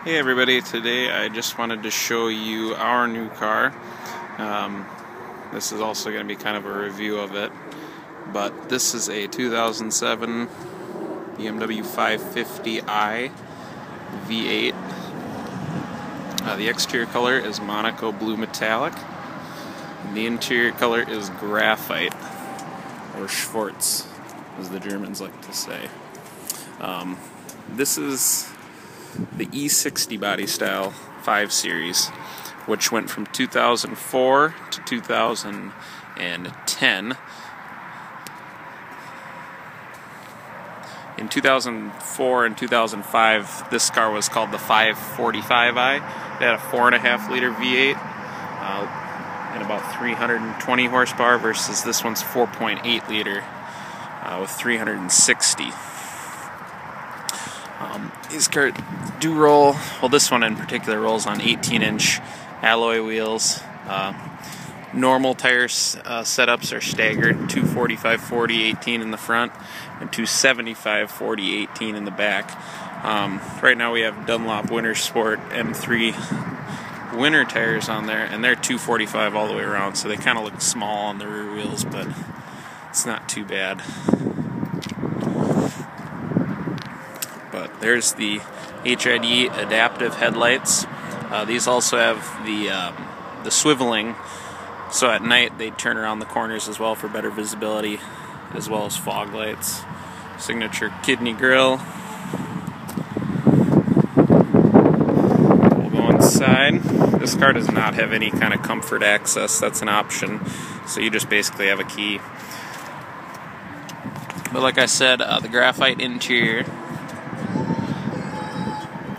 Hey everybody, today I just wanted to show you our new car. This is also going to be kind of a review of it, but this is a 2007 BMW 550i V8. The exterior color is Monaco Blue Metallic. The interior color is Graphite, or Schwarz, as the Germans like to say. This is the E60 body style 5 Series, which went from 2004 to 2010. In 2004 and 2005, this car was called the 545i. It had a 4.5 liter V8 and about 320 horsepower versus this one's 4.8 liter with 360. These cars do roll, well this one in particular rolls on 18-inch alloy wheels. Normal tire setups are staggered, 245/40/18 in the front and 275/40/18 in the back. Right now we have Dunlop Winter Sport M3 winter tires on there, and they're 245 all the way around, so they kind of look small on the rear wheels, but it's not too bad. But there's the HID adaptive headlights. These also have the swiveling, so at night they turn around the corners as well for better visibility, as well as fog lights. Signature kidney grille. We'll go inside. This car does not have any kind of comfort access. That's an option, so you just basically have a key. But like I said, the graphite interior.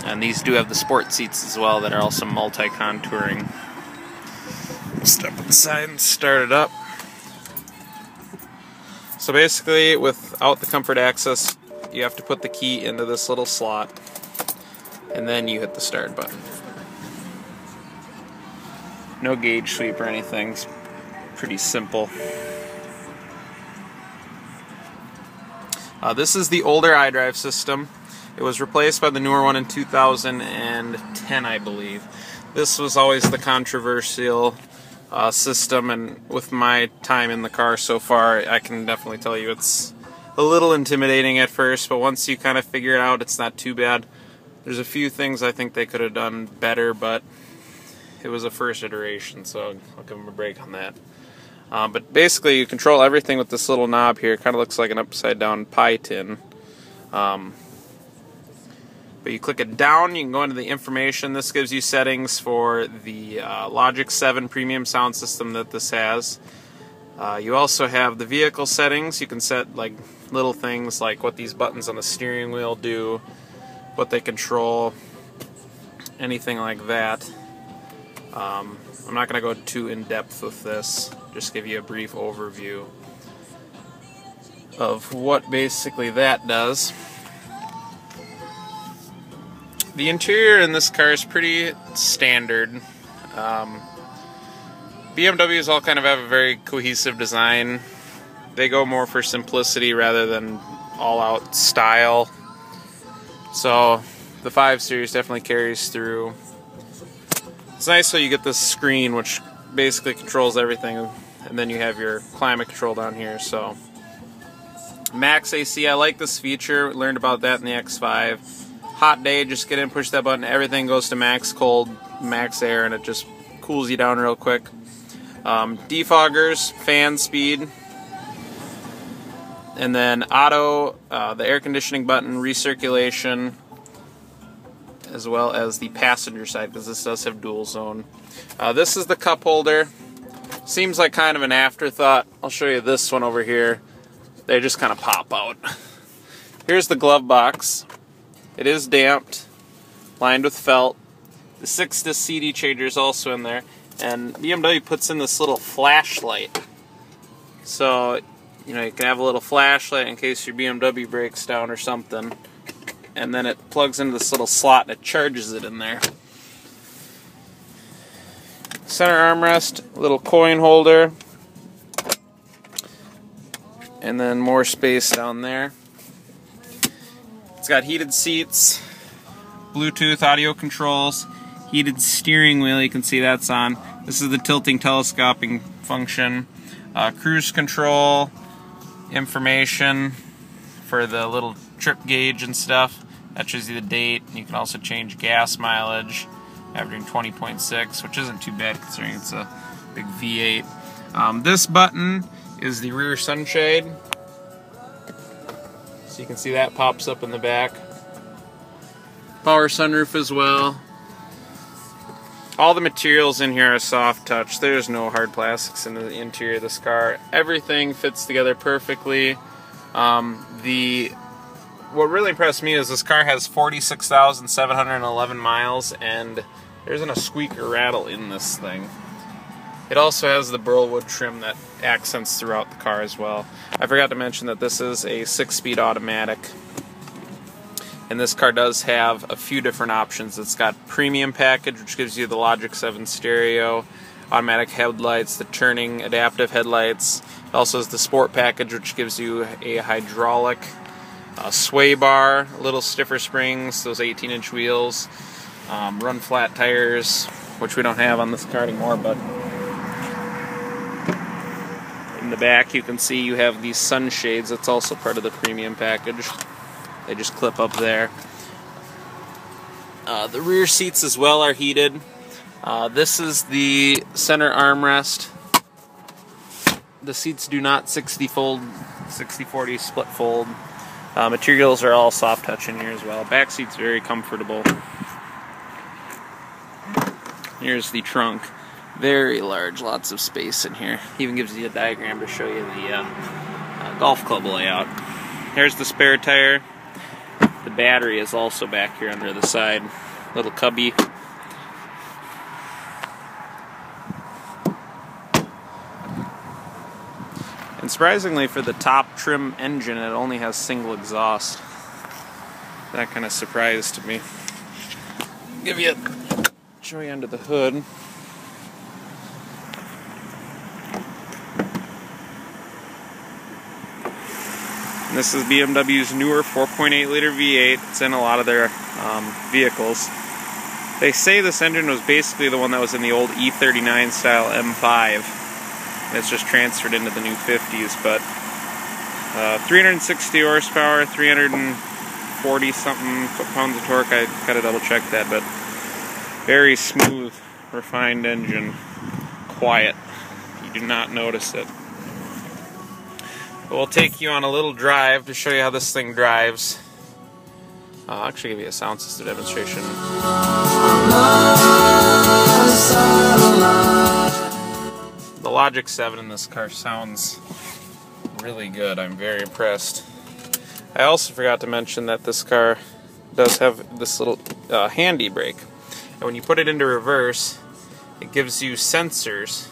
And these do have the sport seats as well that are also multi-contouring. We'll step inside and start it up. So basically, without the comfort access, you have to put the key into this little slot, and then you hit the start button. No gauge sweep or anything. It's pretty simple. This is the older iDrive system. It was replaced by the newer one in 2010, I believe. This was always the controversial system, and with my time in the car so far, I can definitely tell you it's a little intimidating at first, but once you kind of figure it out, it's not too bad. There's a few things I think they could have done better, but it was a first iteration, so I'll give them a break on that. But basically, you control everything with this little knob here. It kind of looks like an upside-down pie tin. But you click it down, you can go into the information. This gives you settings for the Logic 7 premium sound system that this has. You also have the vehicle settings. You can set like little things like what these buttons on the steering wheel do, what they control, anything like that. I'm not going to go too in-depth with this, just give you a brief overview of what basically that does. The interior in this car is pretty standard. BMWs all kind of have a very cohesive design. They go more for simplicity rather than all-out style. So the 5 Series definitely carries through. It's nice so you get this screen which basically controls everything, and then you have your climate control down here. So Max AC, I like this feature. We learned about that in the X5. Hot day, just get in, push that button, everything goes to max cold, max air, and it just cools you down real quick. Defoggers, fan speed, and then auto, the air conditioning button, recirculation, as well as the passenger side, because this does have dual zone. This is the cup holder. Seems like kind of an afterthought. I'll show you this one over here. They just kind of pop out. Here's the glove box. It is damped, lined with felt. The 6-disc CD changer is also in there, and BMW puts in this little flashlight. So, you know, you can have a little flashlight in case your BMW breaks down or something, and then it plugs into this little slot and it charges it in there. Center armrest, little coin holder, and then more space down there. It's got heated seats, Bluetooth audio controls, heated steering wheel, you can see that's on. This is the tilting telescoping function. Cruise control, information for the little trip gauge and stuff. That shows you the date. You can also change gas mileage, averaging 20.6, which isn't too bad considering it's a big V8. This button is the rear sunshade. So you can see that pops up in the back. Power sunroof as well. All the materials in here are soft touch. There's no hard plastics in the interior of this car. Everything fits together perfectly. What really impressed me is this car has 46,711 miles, and there isn't a squeak or rattle in this thing. It also has the burlwood trim that accents throughout the car as well. I forgot to mention that this is a 6-speed automatic. And this car does have a few different options. It's got premium package, which gives you the Logic 7 stereo, automatic headlights, the turning adaptive headlights. It also has the sport package, which gives you a hydraulic sway bar, a little stiffer springs, those 18-inch wheels, run flat tires, which we don't have on this car anymore, but in the back you can see you have these sunshades. That's also part of the premium package. They just clip up there. The rear seats as well are heated. This is the center armrest. The seats do not 60-40 split fold. Materials are all soft touch in here as well. Back seat's very comfortable. Here's the trunk. Very large, lots of space in here. Even gives you a diagram to show you the golf club layout. Here's the spare tire. The battery is also back here under the side. Little cubby. And surprisingly, for the top trim engine, it only has single exhaust. That kind of surprised me. Show you under the hood. And this is BMW's newer 4.8 liter V8. It's in a lot of their vehicles. They say this engine was basically the one that was in the old E39 style M5. And it's just transferred into the new 50s, but 360 horsepower, 340 something foot-pounds of torque. I gotta double check that, but very smooth, refined engine. Quiet. You do not notice it. But we'll take you on a little drive to show you how this thing drives. I'll actually give you a sound system demonstration. The Logic 7 in this car sounds really good. I'm very impressed. I also forgot to mention that this car does have this little handy brake. And when you put it into reverse, it gives you sensors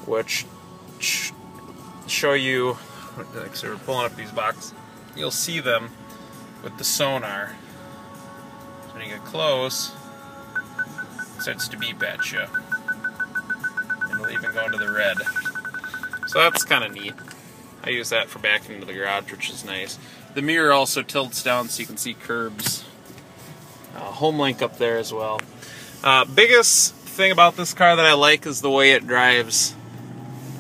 which show you, so we're pulling up these boxes, you'll see them with the sonar. So when you get close, it starts to beep at you. And it'll even go into the red. So that's kind of neat. I use that for backing into the garage, which is nice. The mirror also tilts down so you can see curbs. Home link up there as well. Biggest thing about this car that I like is the way it drives.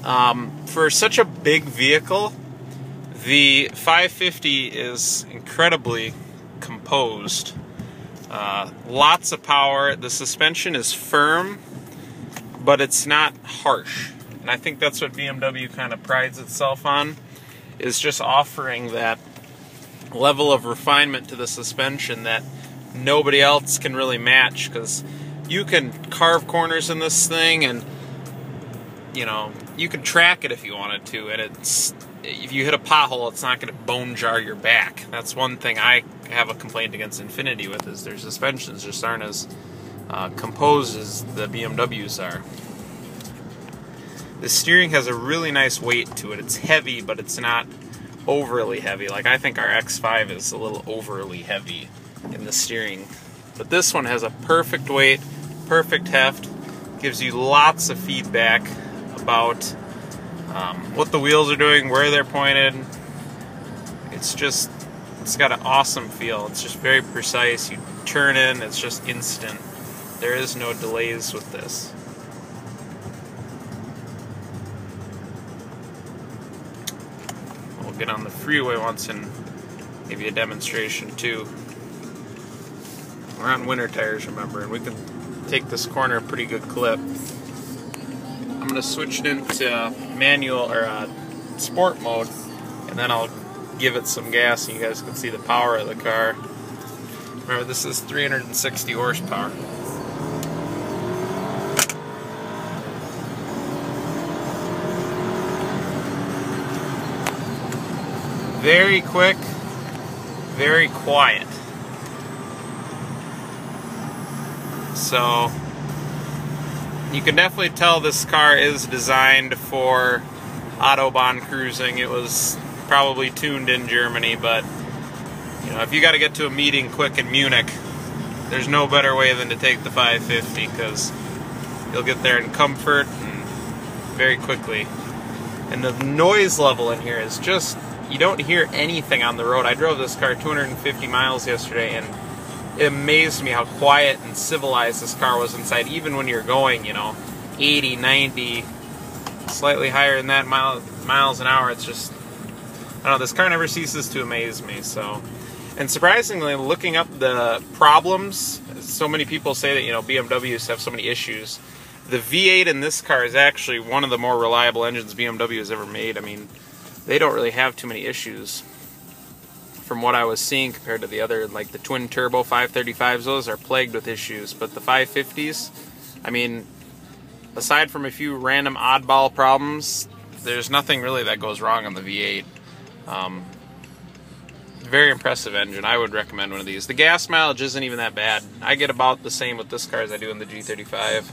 For such a big vehicle, the 550 is incredibly composed. Lots of power. The suspension is firm, but it's not harsh. And I think that's what BMW kind of prides itself on, is just offering that level of refinement to the suspension that nobody else can really match, because you can carve corners in this thing, and you know, you can track it if you wanted to, and it's, if you hit a pothole, it's not going to bone jar your back. That's one thing I have a complaint against Infiniti with, is their suspensions just aren't as composed as the BMWs are. The steering has a really nice weight to it. It's heavy, but it's not overly heavy. Like, I think our X5 is a little overly heavy in the steering. But this one has a perfect weight, perfect heft, gives you lots of feedback about what the wheels are doing, where they're pointed. It's got an awesome feel. It's just very precise. You turn in, it's just instant. There is no delays with this. We'll get on the freeway once and give you a demonstration too. We're on winter tires, remember, and we can take this corner a pretty good clip. I'm going to switch it into manual or sport mode, and then I'll give it some gas and you guys can see the power of the car. Remember, this is 360 horsepower. Very quick, very quiet. So you can definitely tell this car is designed for Autobahn cruising. It was probably tuned in Germany, but you know, if you got to get to a meeting quick in Munich, there's no better way than to take the 550, because you'll get there in comfort and very quickly. And the noise level in here is just, you don't hear anything on the road. I drove this car 250 miles yesterday, and it amazed me how quiet and civilized this car was inside, even when you're going, you know, 80, 90, slightly higher than that miles an hour. It's just, I don't know, this car never ceases to amaze me. So, and surprisingly, looking up the problems, so many people say that, you know, BMWs have so many issues. The V8 in this car is actually one of the more reliable engines BMW has ever made. I mean, they don't really have too many issues from what I was seeing compared to the other, like the twin turbo 535s. Those are plagued with issues, but the 550s, I mean, aside from a few random oddball problems, there's nothing really that goes wrong on the V8. Very impressive engine. I would recommend one of these. The gas mileage isn't even that bad. I get about the same with this car as I do in the G35.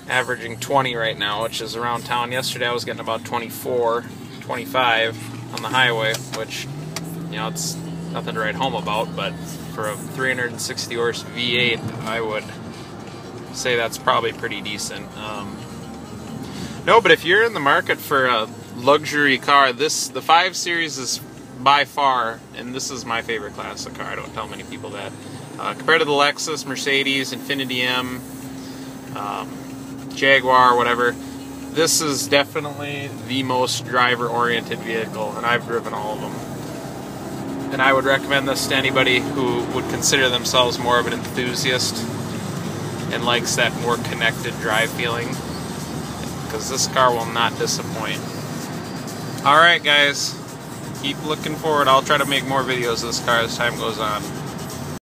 Averaging 20 right now, which is around town. Yesterday I was getting about 24, 25 on the highway, which, you know, it's nothing to write home about, but for a 360 horse V8, I would say that's probably pretty decent. No, but if you're in the market for a luxury car, the 5 Series is by far, and this is my favorite class of car. I don't tell many people that. Compared to the Lexus, Mercedes, Infiniti M, Jaguar, whatever, this is definitely the most driver-oriented vehicle, and I've driven all of them. And I would recommend this to anybody who would consider themselves more of an enthusiast and likes that more connected drive feeling, because this car will not disappoint. Alright guys, keep looking forward. I'll try to make more videos of this car as time goes on.